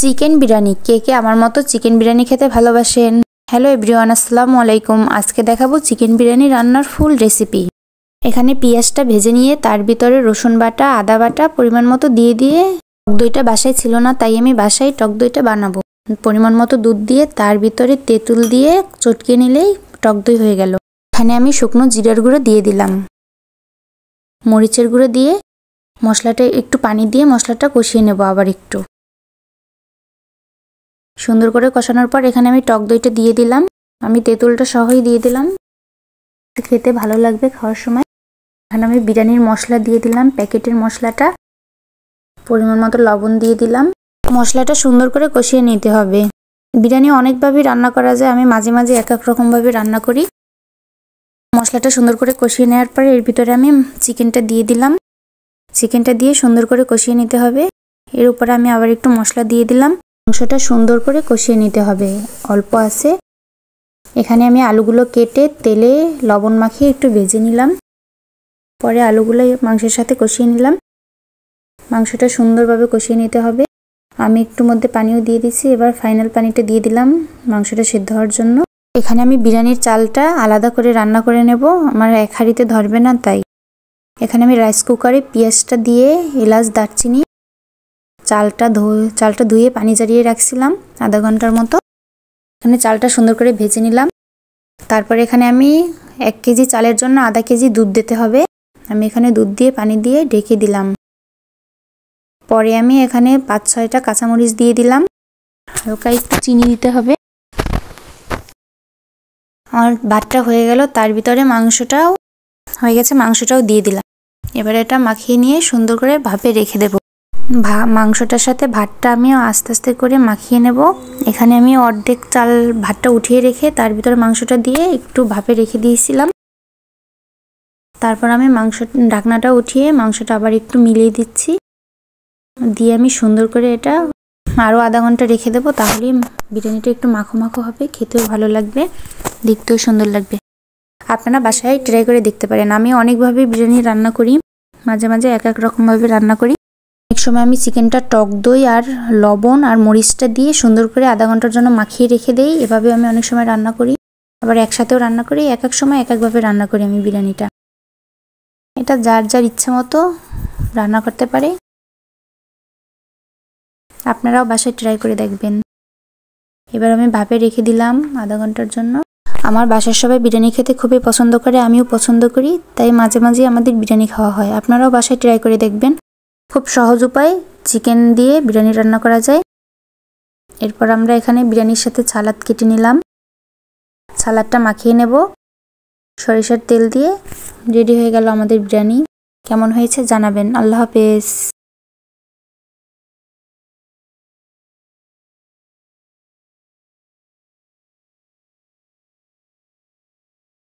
Chicken biryani কে কে আমার মতো chicken biryani খেতে ভালোবাসেন। হ্যালো এভরিওয়ান, আসসালামু আলাইকুম। আজকে দেখাবো চিকেন বিরিয়ানি রান্নার ফুল রেসিপি। এখানে পেঁয়াজটা ভেজে নিয়ে তার ভিতরে রসুন বাটা, আদা বাটা পরিমাণ মতো দিয়ে টক দইটা বাসায় ছিল না, তাই আমি বাসায় টক দইটা বানাবো। পরিমাণ মতো দুধ দিয়ে তার ভিতরে তেঁতুল দিয়ে চটকিয়ে নিলেই টক দই হয়ে গেল। এখানে আমি শুকনো জিরার গুঁড়ো দিয়ে দিলাম, মরিচের গুঁড়ো দিয়ে মশলাটা একটু পানি দিয়ে মশলাটা কষিয়ে নেব। আবার একটু সুন্দর করে কষানোর পর এখানে আমি টক দইটা দিয়ে দিলাম, আমি তেঁতুলটা সহই দিয়ে দিলাম, খেতে ভালো লাগবে খাওয়ার সময়। এখানে আমি বিরিয়ানির মশলা দিয়ে দিলাম, প্যাকেটের মশলাটা, পরিমাণ মতো লবণ দিয়ে দিলাম। মশলাটা সুন্দর করে কষিয়ে নিতে হবে। বিরিয়ানি অনেকভাবেই রান্না করা যায়, আমি মাঝে মাঝে এক এক রকমভাবে রান্না করি। মশলাটা সুন্দর করে কষিয়ে নেওয়ার পরে এর ভিতরে আমি চিকেনটা দিয়ে দিলাম। চিকেনটা দিয়ে সুন্দর করে কষিয়ে নিতে হবে। এর উপরে আমি আবার একটু মশলা দিয়ে দিলাম। মাংসটা সুন্দর করে কষিয়ে নিতে হবে অল্প আছে। এখানে আমি আলুগুলো কেটে তেলে লবণ মাখিয়ে একটু ভেজে নিলাম, পরে আলুগুলো মাংসের সাথে কষিয়ে নিলাম। মাংসটা সুন্দরভাবে কষিয়ে নিতে হবে। আমি একটু মধ্যে পানিও দিয়ে দিচ্ছি, এবার ফাইনাল পানিটা দিয়ে দিলাম মাংসটা সেদ্ধ হওয়ার জন্য। এখানে আমি বিরিয়ানির চালটা আলাদা করে রান্না করে নেব, আমার এক হাঁড়িতে ধরবে না তাই। এখানে আমি রাইস কুকারে পেঁয়াজটা দিয়ে এলাচ, দারচিনি, চালটা ধুয়ে পানি ঝরিয়ে রাখছিলাম আধা ঘন্টার মতো। এখানে চালটা সুন্দর করে ভেজে নিলাম। তারপরে এখানে আমি 1 কেজি চালের জন্য আধা কেজি দুধ দিতে হবে। আমি এখানে দুধ দিয়ে পানি দিয়ে ঢেকে দিলাম। পরে আমি এখানে 5-6টা কাঁচামরিচ দিয়ে দিলাম, হালকা একটু চিনি দিতে হবে। আমার ভাতটা হয়ে গেল, তার ভিতরে মাংসটাও হয়ে গেছে, মাংসটাও দিয়ে দিলাম। এবার এটা মাখিয়ে নিয়ে সুন্দর করে ভাপে রেখে দেব। মাংসটার সাথে ভাতটা আমি আস্তে আস্তে করে মাখিয়ে নেব। এখানে আমি অর্ধেক চাল ভাতটা উঠিয়ে রেখে তার ভিতরে মাংসটা দিয়ে একটু ভাপে রেখে দিয়েছিলাম। তারপর আমি ঢাকনাটা উঠিয়ে মাংসটা আবার একটু মিলিয়ে দিচ্ছি, দিয়ে আমি সুন্দর করে এটা আরও আধা ঘন্টা রেখে দেবো। তাহলেই বিরিয়ানিটা একটু মাখো মাখো হবে, খেতেও ভালো লাগবে, দেখতেও সুন্দর লাগবে। আপনারা বাসায় ট্রাই করে দেখতে পারেন। আমি অনেকভাবে বিরিয়ানি রান্না করি, মাঝে মাঝে এক এক রকমভাবে রান্না করি। এক সময় আমি চিকেনটা টক দই আর লবণ আর মরিচটা দিয়ে সুন্দর করে আধা ঘন্টার জন্য মাখিয়ে রেখে দেই। এভাবে আমি অনেক সময় রান্না করি, আবার একসাথেও রান্না করি। এক এক সময় এক একভাবে রান্না করি আমি বিরিয়ানিটা। এটা যার যার ইচ্ছে মতো রান্না করতে পারে। আপনারাও বাসায় ট্রাই করে দেখবেন। এবার আমি ভাপে রেখে দিলাম আধা ঘন্টার জন্য। আমার বাসার সবাই বিরিয়ানি খেতে খুবই পছন্দ করে, আমিও পছন্দ করি, তাই মাঝে মাঝে আমাদের বিরিয়ানি খাওয়া হয়। আপনারাও বাসায় ট্রাই করে দেখবেন। খুব সহজ উপায় চিকেন দিয়ে বিরিয়ানি রান্না করা যায়। এরপর আমরা এখানে বিরিয়ানির সাথে সালাদ কেটে নিলাম, সালাদটা মাখিয়ে নেব সরিষার তেল দিয়ে। রেডি হয়ে গেল আমাদের বিরিয়ানি। কেমন হয়েছে জানাবেন। আল্লাহ হাফেজ।